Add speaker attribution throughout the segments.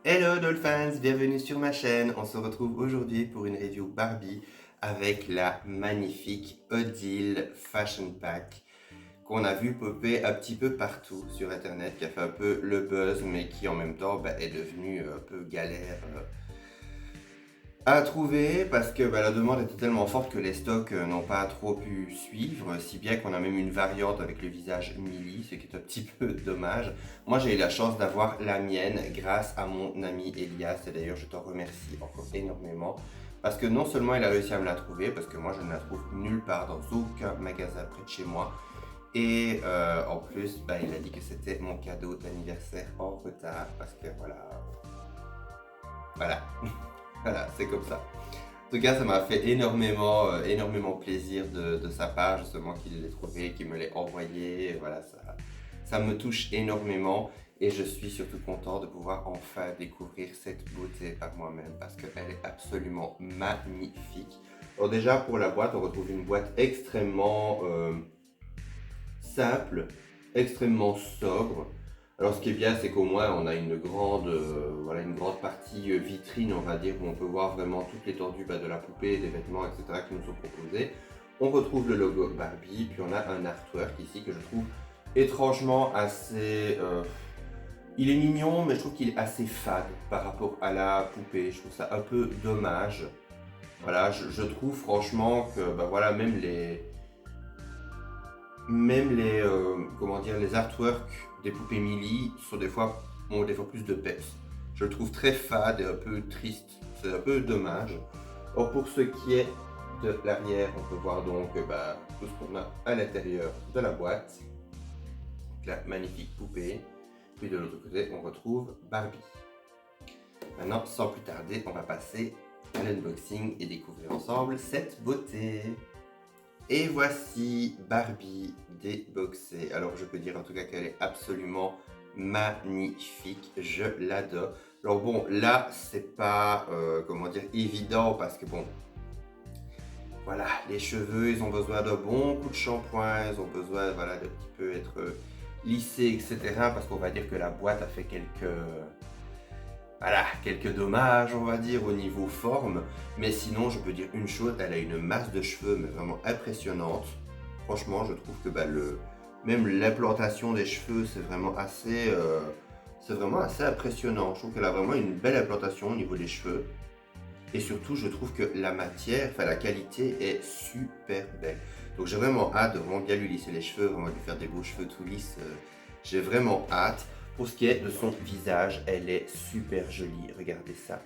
Speaker 1: Hello Dolphins, bienvenue sur ma chaîne. On se retrouve aujourd'hui pour une review Barbie avec la magnifique Odile Fashion Pack qu'on a vu popper un petit peu partout sur internet, qui a fait un peu le buzz mais qui en même temps est devenu un peu galère à trouver parce que la demande était tellement forte que les stocks n'ont pas trop pu suivre, si bien qu'on a même une variante avec le visage Millie, ce qui est un petit peu dommage. Moi j'ai eu la chance d'avoir la mienne grâce à mon ami Elias, et d'ailleurs je t'en remercie encore énormément parce que non seulement il a réussi à me la trouver, parce que moi je ne la trouve nulle part dans aucun magasin près de chez moi, et en plus il a dit que c'était mon cadeau d'anniversaire en retard parce que voilà. Voilà, c'est comme ça. En tout cas, ça m'a fait énormément plaisir de sa part, justement, qu'il l'ait trouvé, qu'il me l'ait envoyé. Voilà, ça me touche énormément et je suis surtout content de pouvoir enfin découvrir cette beauté par moi-même parce qu'elle est absolument magnifique. Alors déjà, pour la boîte, on retrouve une boîte extrêmement simple, extrêmement sobre. Alors ce qui est bien, c'est qu'au moins on a une grande partie vitrine, on va dire, où on peut voir vraiment toute l'étendue de la poupée, des vêtements, etc. qui nous sont proposés. On retrouve le logo Barbie, puis on a un artwork ici que je trouve étrangement assez... il est mignon, mais je trouve qu'il est assez fade par rapport à la poupée. Je trouve ça un peu dommage. Voilà, je trouve franchement que les artworks des poupées Millie sont ont des fois plus de peps. Je le trouve très fade et un peu triste. C'est un peu dommage. Or, pour ce qui est de l'arrière, on peut voir donc tout ce qu'on a à l'intérieur de la boîte. Donc, la magnifique poupée. Puis de l'autre côté, on retrouve Barbie. Maintenant, sans plus tarder, on va passer à l'unboxing et découvrir ensemble cette beauté. Et voici Barbie déboxée. Alors je peux dire en tout cas qu'elle est absolument magnifique, je l'adore. Alors bon, là c'est pas évident parce que bon, voilà, les cheveux ils ont besoin d'un bon coup de shampoing, ils ont besoin de petit peu être lissés, etc. Parce qu'on va dire que la boîte a fait quelques dommages, on va dire, au niveau forme. Mais sinon, je peux dire une chose, elle a une masse de cheveux, mais vraiment impressionnante. Franchement, je trouve que même l'implantation des cheveux, c'est vraiment assez impressionnant. Je trouve qu'elle a vraiment une belle implantation au niveau des cheveux. Et surtout, je trouve que la matière, la qualité est super belle. Donc j'ai vraiment hâte de vraiment bien lui lisser les cheveux, vraiment lui faire des beaux cheveux tout lisses. J'ai vraiment hâte. Pour ce qui est de son visage, elle est super jolie. Regardez ça.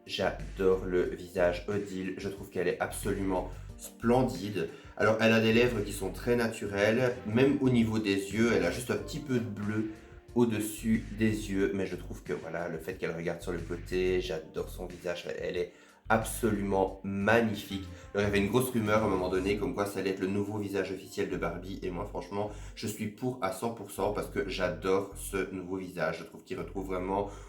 Speaker 1: J'adore le visage Odile. Je trouve qu'elle est absolument splendide. Alors, elle a des lèvres qui sont très naturelles. Même au niveau des yeux, elle a juste un petit peu de bleu au-dessus des yeux. Mais je trouve que voilà, le fait qu'elle regarde sur le côté, j'adore son visage. Elle est absolument magnifique. Alors, il y avait une grosse rumeur à un moment donné comme quoi ça allait être le nouveau visage officiel de Barbie. Et moi, franchement, je suis pour à 100% parce que j'adore ce nouveau visage. Je trouve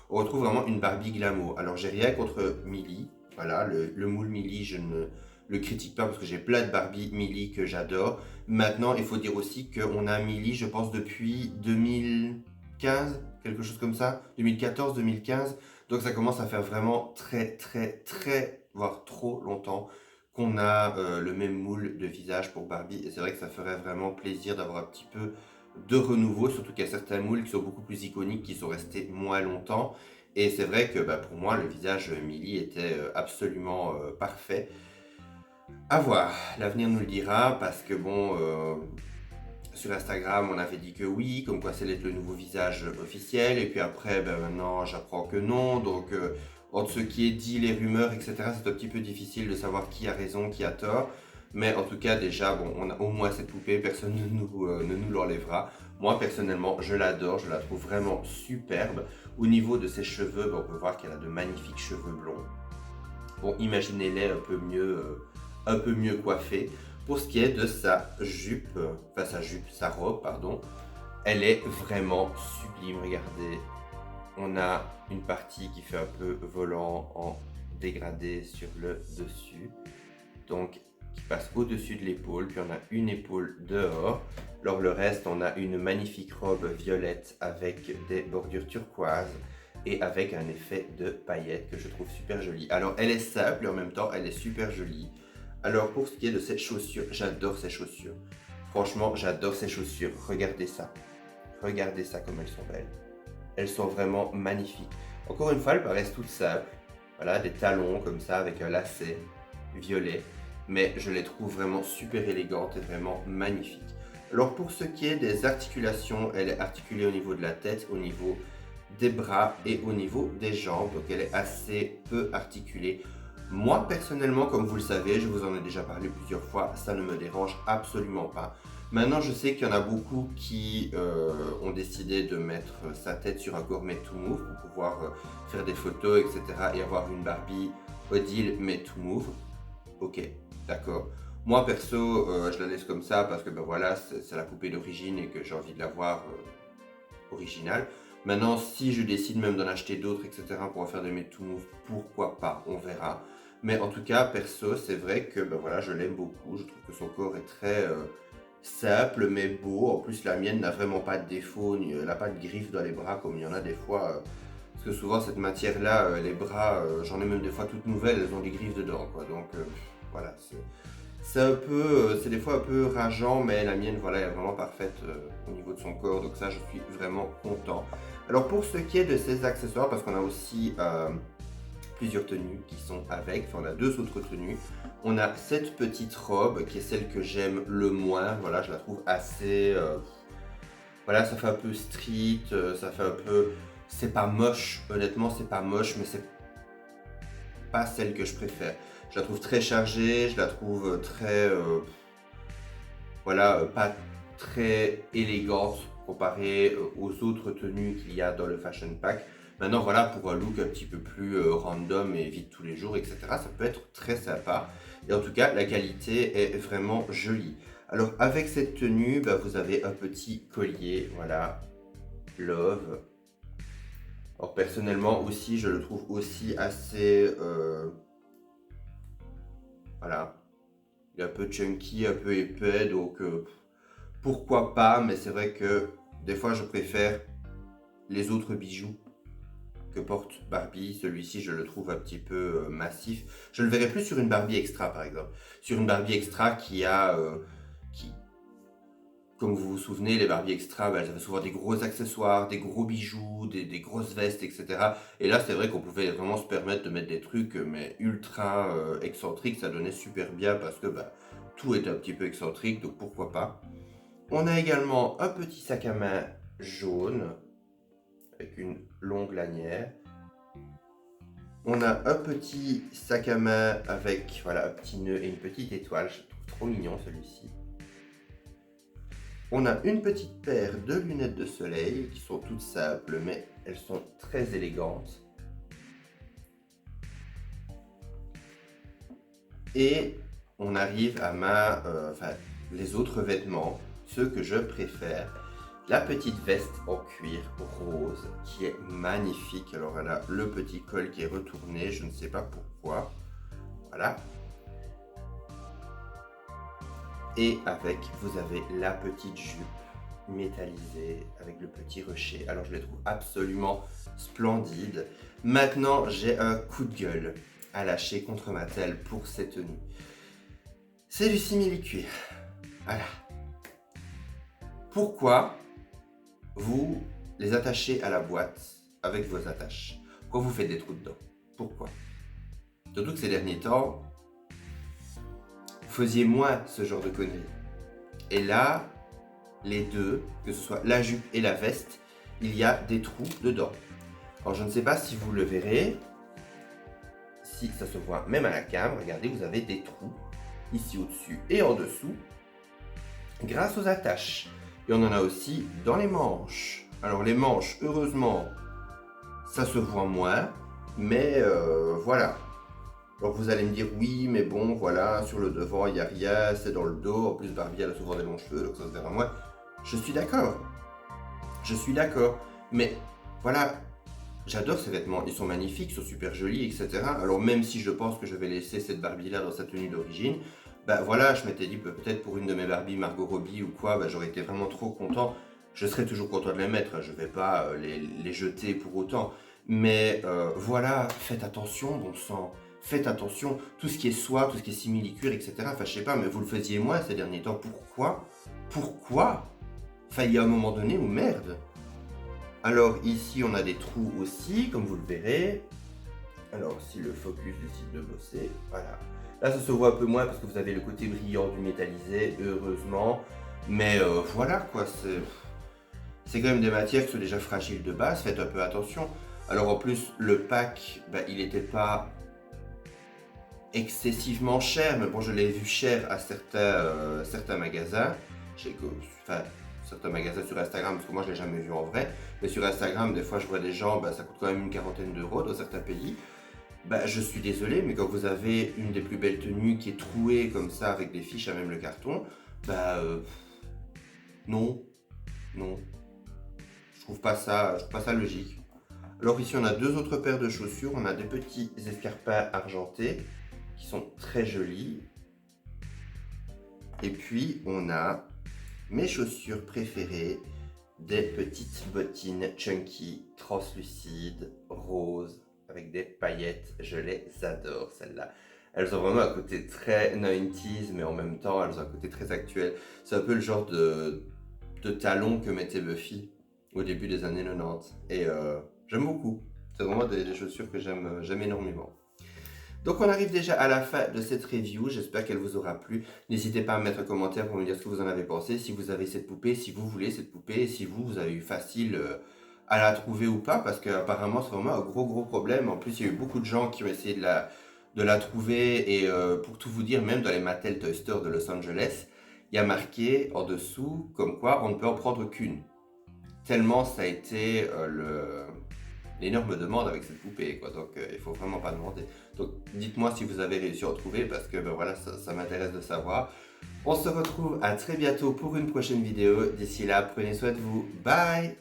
Speaker 1: on retrouve vraiment une Barbie glamour. Alors, j'ai rien contre Millie. Voilà, le moule Millie, je ne le critique pas parce que j'ai plein de Barbie Millie que j'adore. Maintenant, il faut dire aussi qu'on a Millie, je pense, depuis 2015, quelque chose comme ça, 2014, 2015. Donc ça commence à faire vraiment très, voire trop longtemps qu'on a le même moule de visage pour Barbie. Et c'est vrai que ça ferait vraiment plaisir d'avoir un petit peu de renouveau, surtout qu'il y a certains moules qui sont beaucoup plus iconiques, qui sont restés moins longtemps. Et c'est vrai que pour moi, le visage Millie était absolument parfait. À voir, l'avenir nous le dira, parce que bon, sur Instagram, on avait dit que oui, comme quoi ça allait être le nouveau visage officiel, et puis après, maintenant, j'apprends que non, donc entre ce qui est dit, les rumeurs, etc., c'est un petit peu difficile de savoir qui a raison, qui a tort, mais en tout cas, déjà, bon, on a au moins cette poupée, personne ne nous l'enlèvera. Moi, personnellement, je l'adore, je la trouve vraiment superbe. Au niveau de ses cheveux, on peut voir qu'elle a de magnifiques cheveux blonds. Bon, imaginez-les un peu mieux coiffés. Pour ce qui est de sa robe, pardon, elle est vraiment sublime. Regardez, on a une partie qui fait un peu volant en dégradé sur le dessus, donc qui passe au-dessus de l'épaule, puis on a une épaule dehors. Alors le reste, on a une magnifique robe violette avec des bordures turquoises, et avec un effet de paillettes que je trouve super joli. Alors elle est simple et en même temps elle est super jolie. Alors pour ce qui est de cette chaussure, j'adore ces chaussures. Franchement, j'adore ces chaussures. Regardez ça. Regardez ça comme elles sont belles. Elles sont vraiment magnifiques. Encore une fois, elles paraissent toutes simples. Voilà, des talons comme ça avec un lacet violet. Mais je les trouve vraiment super élégantes et vraiment magnifiques. Alors pour ce qui est des articulations, elle est articulée au niveau de la tête, au niveau des bras et au niveau des jambes. Donc elle est assez peu articulée. Moi personnellement, comme vous le savez, je vous en ai déjà parlé plusieurs fois, ça ne me dérange absolument pas. Maintenant, je sais qu'il y en a beaucoup qui ont décidé de mettre sa tête sur un gourmet to move pour pouvoir faire des photos, etc. et avoir une Barbie Odile mais to move. Ok, d'accord. Moi perso, je la laisse comme ça parce que ben voilà, c'est la poupée d'origine et que j'ai envie de la voir originale. Maintenant, si je décide même d'en acheter d'autres, etc. pour en faire des made to move, pourquoi pas, on verra. Mais en tout cas, perso, c'est vrai que ben voilà, je l'aime beaucoup. Je trouve que son corps est très simple mais beau. En plus, la mienne n'a vraiment pas de défaut, elle n'a pas de griffes dans les bras comme il y en a des fois. Parce que souvent, cette matière-là, les bras, j'en ai même des fois toutes nouvelles, elles ont des griffes dedans, quoi. Donc voilà, c'est un peu, c'est des fois un peu rageant, mais la mienne, voilà, est vraiment parfaite au niveau de son corps. Donc ça, je suis vraiment content. Alors pour ce qui est de ces accessoires, parce qu'on a aussi plusieurs tenues qui sont avec, enfin on a deux autres tenues. On a cette petite robe qui est celle que j'aime le moins, voilà, je la trouve assez, voilà, ça fait un peu street, ça fait un peu, c'est pas moche, honnêtement c'est pas moche, mais c'est pas celle que je préfère. Je la trouve très chargée, je la trouve très, voilà, pas très élégante comparée aux autres tenues qu'il y a dans le Fashion Pack. Maintenant, voilà, pour un look un petit peu plus random et vite tous les jours, etc., ça peut être très sympa. Et en tout cas, la qualité est vraiment jolie. Alors, avec cette tenue, bah, vous avez un petit collier, voilà, Love. Alors, personnellement aussi, je le trouve aussi assez, voilà, il est un peu chunky, un peu épais, donc pourquoi pas, mais c'est vrai que des fois, je préfère les autres bijoux que porte Barbie. Celui-ci, je le trouve un petit peu massif. Je le verrais plus sur une Barbie Extra, par exemple. Sur une Barbie Extra qui a, comme vous vous souvenez, les Barbie Extra, bah, elles avaient souvent des gros accessoires, des gros bijoux, des grosses vestes, etc. Et là, c'est vrai qu'on pouvait vraiment se permettre de mettre des trucs, mais ultra excentriques. Ça donnait super bien parce que bah, tout est un petit peu excentrique, donc pourquoi pas. On a également un petit sac à main jaune avec une longue lanière. On a un petit sac à main avec voilà, un petit nœud et une petite étoile. Je trouve trop mignon celui-ci. On a une petite paire de lunettes de soleil qui sont toutes simples mais elles sont très élégantes. Et on arrive à les autres vêtements, ceux que je préfère. La petite veste en cuir rose qui est magnifique. Alors elle a le petit col qui est retourné, je ne sais pas pourquoi. Voilà. Et avec, vous avez la petite jupe métallisée avec le petit rocher. Alors je les trouve absolument splendides. Maintenant, j'ai un coup de gueule à lâcher contre Mattel pour cette tenue. C'est du simili-cuir. Voilà. Pourquoi vous les attachez à la boîte avec vos attaches? Pourquoi vous faites des trous dedans? Pourquoi? Surtout que ces derniers temps, vous faisiez moins ce genre de conneries. Et là, les deux, que ce soit la jupe et la veste, il y a des trous dedans. Alors je ne sais pas si vous le verrez, si ça se voit même à la cam, regardez, vous avez des trous ici au-dessus et en dessous grâce aux attaches. Et on en a aussi dans les manches. Alors les manches, heureusement, ça se voit moins, mais voilà. Alors vous allez me dire oui, mais bon, voilà, sur le devant, il n'y a rien, c'est dans le dos. En plus, Barbie, elle a souvent des longs cheveux, donc ça se verra moins. Je suis d'accord. Je suis d'accord. Mais voilà, j'adore ces vêtements. Ils sont magnifiques, ils sont super jolis, etc. Alors même si je pense que je vais laisser cette Barbie-là dans sa tenue d'origine, bah voilà, je m'étais dit peut-être pour une de mes Barbie, Margot Robbie ou quoi, bah, j'aurais été vraiment trop content. Je serais toujours content de les mettre, je ne vais pas les jeter pour autant. Mais voilà, faites attention, bon sang. Faites attention, tout ce qui est soie, tout ce qui est simili-cuir, etc. Enfin, je sais pas, mais vous le faisiez moins ces derniers temps. Pourquoi? Pourquoi? Enfin, il y a un moment donné où merde. Alors ici, on a des trous aussi, comme vous le verrez. Alors, si le focus décide de bosser, voilà. Là, ça se voit un peu moins parce que vous avez le côté brillant du métallisé, heureusement. Mais voilà, quoi, c'est quand même des matières qui sont déjà fragiles de base, faites un peu attention. Alors en plus, le pack, bah, il n'était pas excessivement cher, mais bon, je l'ai vu cher à certains magasins. Enfin, certains magasins sur Instagram, parce que moi je l'ai jamais vu en vrai. Mais sur Instagram, des fois, je vois des gens, bah, ça coûte quand même une quarantaine d'euros dans certains pays. Bah, je suis désolé, mais quand vous avez une des plus belles tenues qui est trouée comme ça, avec des fiches à même le carton, bah non, non, je trouve pas ça logique. Alors ici, on a deux autres paires de chaussures. On a des petits escarpins argentés qui sont très jolis. Et puis, on a mes chaussures préférées, des petites bottines chunky, translucides, roses, avec des paillettes. Je les adore, celles-là. Elles ont vraiment un côté très 90s, mais en même temps, elles ont un côté très actuel. C'est un peu le genre de talons que mettait Buffy au début des années 90. Et j'aime beaucoup. C'est vraiment des chaussures que j'aime énormément. Donc on arrive déjà à la fin de cette review, j'espère qu'elle vous aura plu. N'hésitez pas à me mettre un commentaire pour me dire ce que vous en avez pensé, si vous avez cette poupée, si vous voulez cette poupée, si vous avez eu facile à la trouver ou pas, parce qu'apparemment c'est vraiment un gros problème. En plus il y a eu beaucoup de gens qui ont essayé de la trouver et pour tout vous dire, même dans les Mattel Toy Store de Los Angeles, il y a marqué en dessous comme quoi on ne peut en prendre qu'une. Tellement ça a été l'énorme demande avec cette poupée, quoi. Donc il faut vraiment pas demander. Donc dites-moi si vous avez réussi à en trouver parce que ben, voilà, ça m'intéresse de savoir. On se retrouve à très bientôt pour une prochaine vidéo. D'ici là, prenez soin de vous. Bye!